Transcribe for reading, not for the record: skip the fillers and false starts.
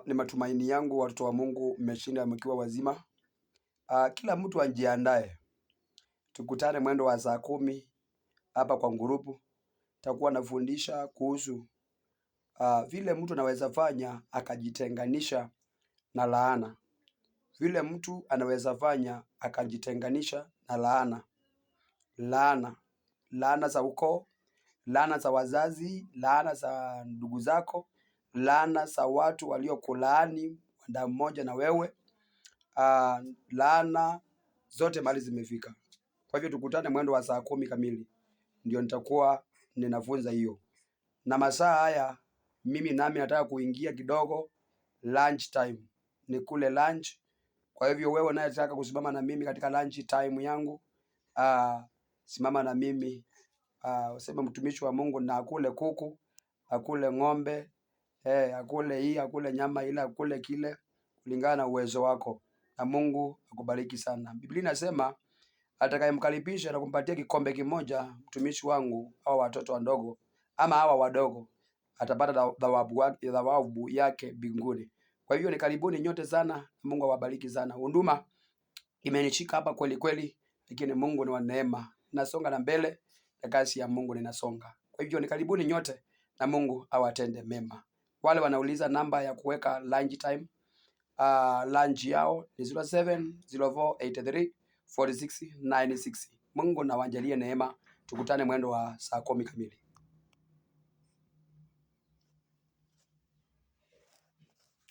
Ni matumaini yangu watoto wa Mungu mmeshinda mkiwa wazima. Kila mtu ajiandae, tukutane mwendo wa saa 10 hapa kwa ngurupu. Takuwa nafundisha kuhusu vile mtu anaweza fanya akajitenganisha na laana, vile mtu anaweza fanya akajitenganisha na laana za ukoo, laana za wazazi, laana za ndugu zako, laana za watu waliokulaani damu moja na wewe. Laana zote mali zimefika. Kwa hivyo tukutane mwendo wa saa 10 kamili, ndio nitakuwa ninafunza hiyo. Na masaa haya mimi nami nataka kuingia kidogo lunch time, ni kule lunch. Kwa hivyo wewe unayetaka kusimama na mimi katika lunch time yangu, simama na mimi. Useme mtumishi wa Mungu na akule kuku, akule ng'ombe, akule hii, akule nyama ile, akule kile, kulingana na uwezo wako, na Mungu akubariki sana. Biblia inasema atakayemkaribisha na kumpatia kikombe kimoja mtumishi wangu au watoto wadogo ama hawa wadogo atapata thawabu yake mbinguni. Kwa hivyo ni karibuni nyote sana. Mungu awabariki sana. Huduma imenishika hapa kweli kweli, lakini Mungu ni wa neema. Nasonga na mbele na kazi ya Mungu ninasonga. Kwa hivyo ni karibuni nyote na Mungu awatende mema. Wale wanauliza namba ya kuweka lunch time, lunch yao ni 0704834696. Mungu na wajalie neema. Tukutane mwendo wa saa 10 kamili.